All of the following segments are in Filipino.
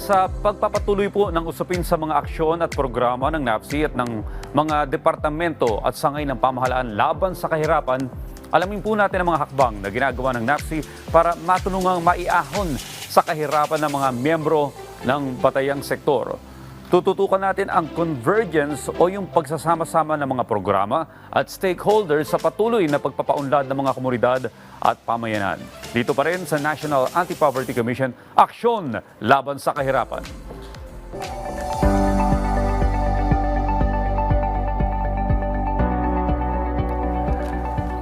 Sa pagpapatuloy po ng usapin sa mga aksyon at programa ng NAPSI at ng mga departamento at sangay ng pamahalaan laban sa kahirapan, alamin po natin ang mga hakbang na ginagawa ng NAPSI para matulungang maiahon sa kahirapan ng mga miyembro ng batayang sektor. Tututukan natin ang convergence o yung pagsasama-sama ng mga programa at stakeholders sa patuloy na pagpapaunlad ng mga komunidad at pamayanan. Dito pa rin sa National Anti-Poverty Commission, aksyon laban sa kahirapan.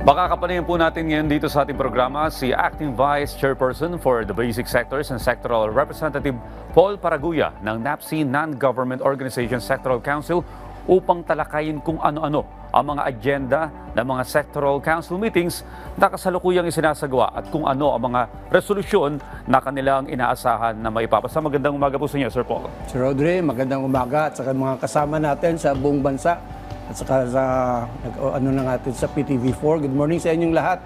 Makakapanayin po natin ngayon dito sa ating programa si Acting Vice Chairperson for the Basic Sectors and Sectoral Representative Paul Paraguya ng NAPSI Non-Government Organization Sectoral Council upang talakayin kung ano-ano ang mga agenda ng mga sectoral council meetings na kasalukuyang isinasagawa at kung ano ang mga resolusyon na kanilang inaasahan na maipapasa. Magandang umaga po sa inyo, Sir Paul. Sir Audrey, magandang umaga at saka mga kasama natin sa buong bansa at saka sa natin sa PTV4. Good morning sa inyong lahat.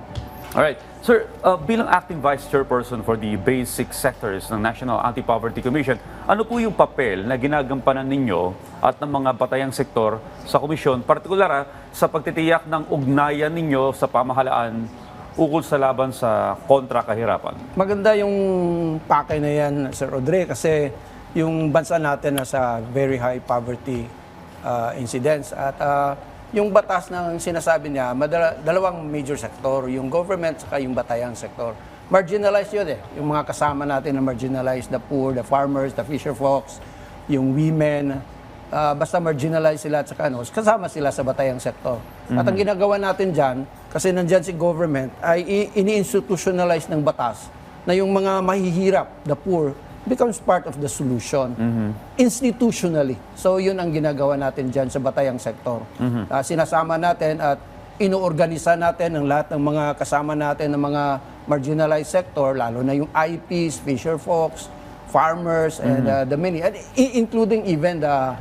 Alright. Sir, bilang Acting Vice Chairperson for the Basic Sectors ng National Anti-Poverty Commission, ano po yung papel na ginagampanan ninyo at ng mga batayang sektor sa komisyon, partikular sa pagtitiyak ng ugnayan ninyo sa pamahalaan ukol sa laban sa kontra kahirapan? Maganda yung pakay na yan, Sir Audrey, kasi yung bansa natin nasa very high poverty incidence at yung batas ng sinasabi niya, dalawang major sektor, yung government saka yung batayang sektor. Marginalized yun eh. Yung mga kasama natin na marginalized, the poor, the farmers, the fisher folks, yung women, basta marginalized sila at saka kasama sila sa batayang sektor. At ang ginagawa natin dyan, kasi nandyan si government, ay ini-institutionalize ng batas na yung mga mahihirap, the poor, becomes part of the solution institutionally. So yun ang ginagawa natin dyan sa batayang sektor. Sinasama natin at inuorganisa natin ang lahat ng mga kasama natin ng mga marginalized sector, lalo na yung IPs, fisher folks, farmers, and the many, and including even the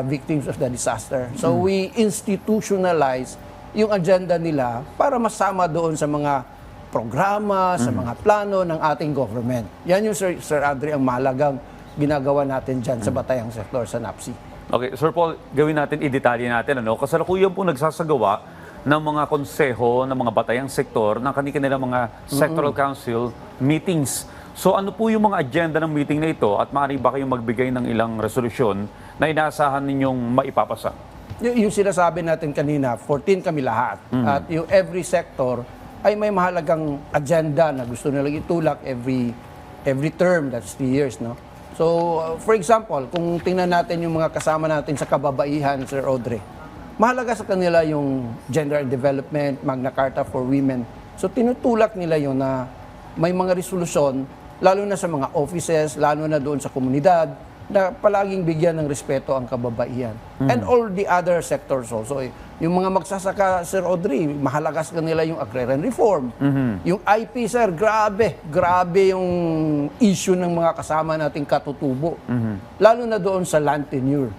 victims of the disaster. So we institutionalize yung agenda nila para masama doon sa mga programa, sa mga plano ng ating government. Yan yung, Sir Andre, ang mahalagang ginagawa natin dyan sa batayang sektor, sa NAPSI. Okay, Sir Paul, gawin natin, i-detalye natin. Kasalukuyan po nagsasagawa ng mga konseho ng mga batayang sektor ng kanilang mga sectoral council meetings. So ano po yung mga agenda ng meeting na ito at maaari ba kayong magbigay ng ilang resolusyon na inaasahan ninyong maipapasa? Yung sinasabi natin kanina, 14 kami lahat. At yung every sector ay may mahalagang agenda na gusto nilang itulak every term, that's 3 years, no? So, for example, kung tingnan natin yung mga kasama natin sa kababaihan, Sir Audrey, mahalaga sa kanila yung gender and development, Magna Carta for Women. So, tinutulak nila yun na may mga resolusyon, lalo na sa mga offices, lalo na doon sa komunidad, na palaging bigyan ng respeto ang kababaihan. And all the other sectors also. Yung mga magsasaka, Sir Audrey, mahalaga sa kanila yung agrarian reform. Yung IP, Sir, grabe yung issue ng mga kasama nating katutubo. Lalo na doon sa land tenure,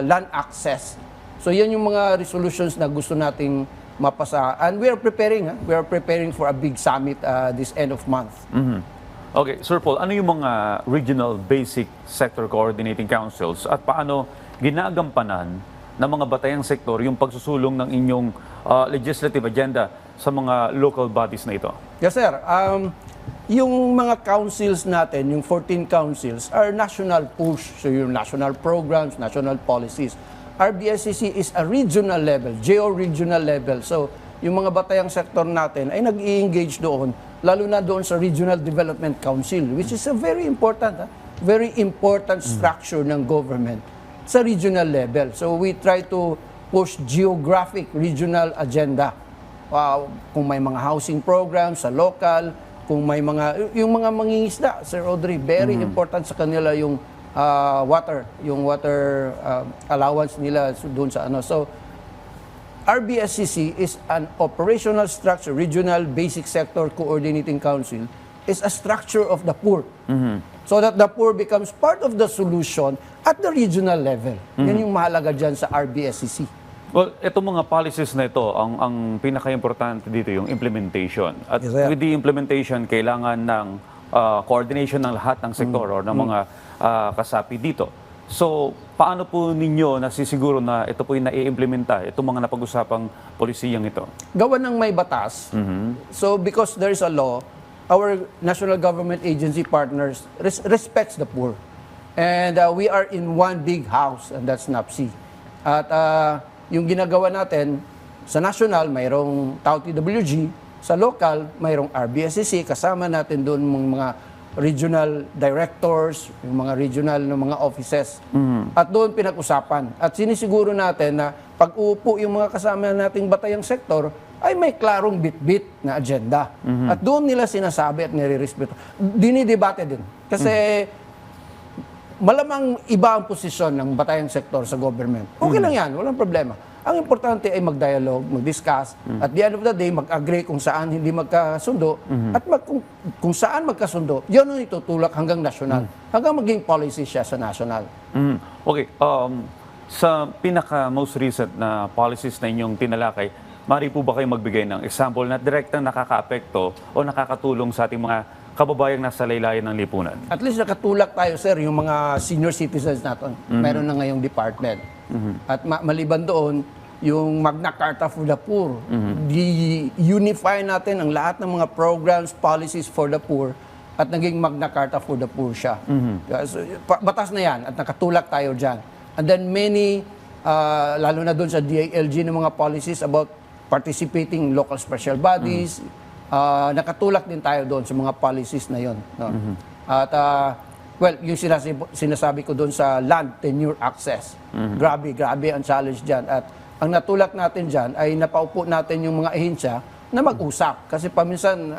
land access. So yan yung mga resolutions na gusto nating mapasa. And we are preparing for a big summit this end of month. Okay, Sir Paul, ano yung mga regional basic sector coordinating councils at paano ginagampanan ng mga batayang sektor yung pagsusulong ng inyong legislative agenda sa mga local bodies na ito? Yes, sir. Yung mga councils natin, yung 14 councils, are national push. So yung national programs, national policies. RBSCC is a regional level, geo-regional level. So yung mga batayang sektor natin ay nag-i-engage doon, lalo na doon sa Regional Development Council, which is a very important structure ng government sa regional level. So we try to push geographic regional agenda. Kung may mga housing programs sa local, kung may yung mga mangingisda, Sir Audrey, very important sa kanila yung water allowance nila doon sa ano. So RBSCC is an operational structure, Regional Basic Sector Coordinating Council, is a structure of the poor. So that the poor becomes part of the solution at the regional level. Yan yung mahalaga dyan sa RBSCC. Well, itong mga policies na ito, ang pinaka-importante dito yung implementation. At Yes, sir. with the implementation, kailangan ng coordination ng lahat ng sektor or ng mga kasapi dito. So, paano po ninyo nasisiguro na ito po yung nai-implementa, itong mga napag-usapang polisiyang ito? Gawa ng may batas. So because there is a law, our national government agency partners respects the poor. And we are in one big house, and that's NAPSI. At yung ginagawa natin, sa national, mayroong TAO-TWG, sa local, mayroong RBSCC, kasama natin doon mga regional directors, yung mga regional ng mga offices. At doon pinag-usapan. At sinisiguro natin na pag uupo yung mga kasama nating batayang sektor, ay may klarong bit-bit na agenda. At doon nila sinasabi at nire-respeto. Dinidebate din. Kasi malamang iba ang posisyon ng batayang sektor sa government. Okay lang yan, walang problema. Ang importante ay mag-dialogue, mag-discuss, at the end of the day, mag-agree kung saan hindi magkasundo, at kung saan magkasundo, yun ang itutulak hanggang national, hanggang maging policy siya sa national. Okay, sa pinaka-most recent na policies na inyong tinalakay, maaari po ba kayo magbigay ng example na direktang nakaka-apekto o nakakatulong sa ating mga kababayang nasa laylayan ng lipunan? At least nakatulak tayo, sir, yung mga senior citizens natin. Meron na ngayong department. At maliban doon, yung Magna Carta for the Poor. Unify natin ang lahat ng mga programs, policies for the poor at naging Magna Carta for the Poor siya. So, batas na yan at nakatulak tayo dyan. And then many, lalo na doon sa DILG ng mga policies about participating local special bodies, nakatulak din tayo doon sa mga policies na yon. No? At well, yung sinasabi ko doon sa land tenure access. Grabe ang challenge dyan. At ang natulak natin dyan ay napaupo natin yung mga ahensya na mag-usap. Kasi paminsan,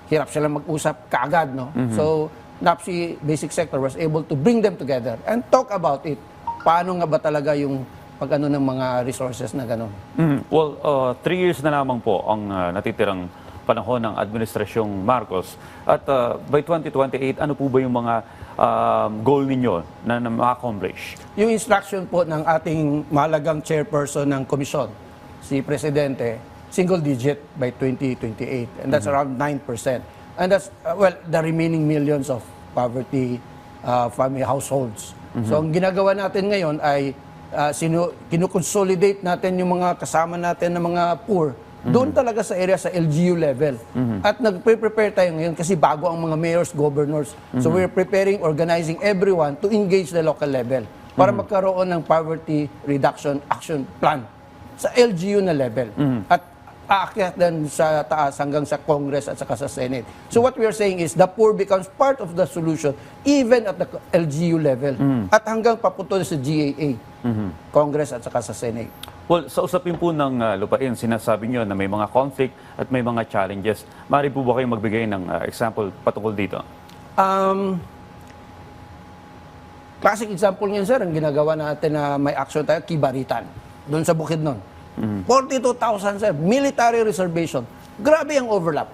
hirap sila mag-usap kaagad. No? So, NAPSI Basic Sector was able to bring them together and talk about it. Paano nga ba talaga yung pag-ano ng mga resources na gano'n? Well, 3 years na lamang po ang natitirang panahon ng Administrasyong Marcos. At by 2028, ano po ba yung mga goal ninyo na ma-accomplish? Yung instruction po ng ating mahalagang chairperson ng komisyon, si Presidente, single digit by 2028. And that's around 9%. And that's, well, the remaining millions of poverty family households. So ang ginagawa natin ngayon ay kinukonsolidate natin yung mga kasama natin ng mga poor doon talaga sa area sa LGU level. At nagpe-prepare tayo ngayon kasi bago ang mga mayors, governors. So we're preparing, organizing everyone to engage the local level para magkaroon ng poverty reduction action plan sa LGU na level. At aakyat din sa taas hanggang sa Congress at saka sa Senate. So what we are saying is the poor becomes part of the solution even at the LGU level at hanggang papunta sa GAA, Congress at saka sa Senate. Well, sa usapin po ng lupain, sinasabi nyo na may mga conflict at may mga challenges. Maaari po ba kayo magbigay ng example patungkol dito? Classic example niyan, sir, ang ginagawa natin na may action tayo, Kibaritan, doon sa Bukidnon. 42,000, sir, military reservation. Grabe ang overlap.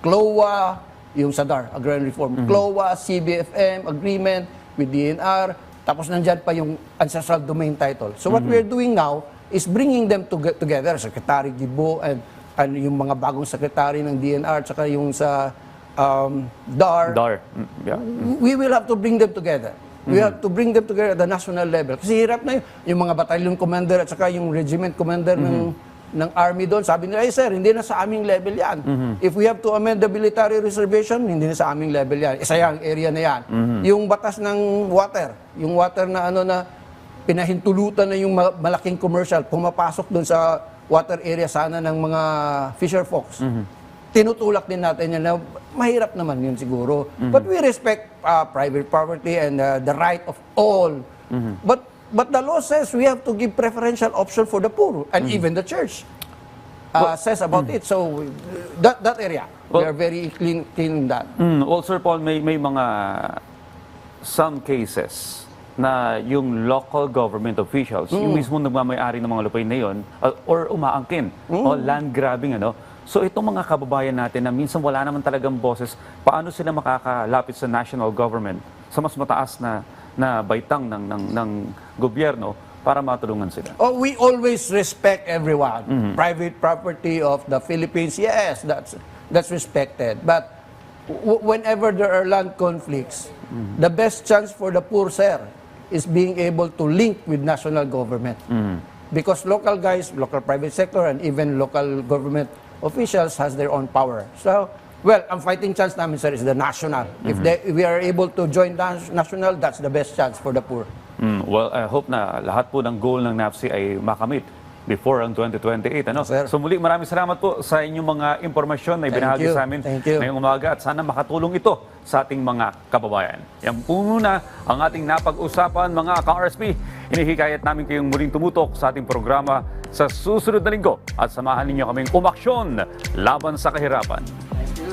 CLOA, yung SADAR, Agrarian Reform, CLOA, CBFM, agreement with DNR, tapos nandyan pa yung ancestral domain title. So what we're doing now is bringing them together, Secretary Gibo and yung mga bagong secretary ng DNR, tsaka yung sa DAR. Yeah. We will have to bring them together. We have to bring them together at the national level. Kasi hirap na yung mga battalion commander at saka yung regiment commander ng army doon. Sabi nila, sir, hindi na sa aming level yan. If we have to amend the military reservation, hindi na sa aming level yan. Isa yung area na yan. Yung batas ng water, yung water na na pinahintulutan na yung malaking commercial, pumapasok doon sa water area sana ng mga fisher folks. Tinutulak din natin yan na mahirap naman yun siguro. But we respect private property and the right of all. But the law says we have to give preferential option for the poor and even the church says about it. So that area, we are very clean in that. Well, Sir Paul, may mga some cases na yung local government officials, yung mismo nagmamayari ng mga lupain na yun, or umaangkin, o land grabbing, So itong mga kababayan natin na minsan wala naman talagang boses, paano sila makakalapit sa national government, sa mas mataas na baitang ng gobyerno para matulungan sila? Oh, we always respect everyone. Private property of the Philippines, yes, that's respected. But whenever there are land conflicts, the best chance for the poor, sir, is being able to link with national government. Because local guys, local private sector, and even local government officials has their own power. So, well, ang fighting chance namin, sir, is the national. If we are able to join the national, that's the best chance for the poor. Well, I hope na lahat po ng goal ng NAPSI ay makamit before ang 2028. Ano? Sir. So muli, maraming salamat po sa inyong mga impormasyon na ibinahagi you. sa amin Thank you. ngayong umaga at sana makatulong ito sa ating mga kababayan. Yan po muna ang ating napag-usapan, mga ka-RSP. Inihikayat namin kayong muling tumutok sa ating programa sa susunod na linggo at samahan ninyo kaming umaksyon laban sa kahirapan.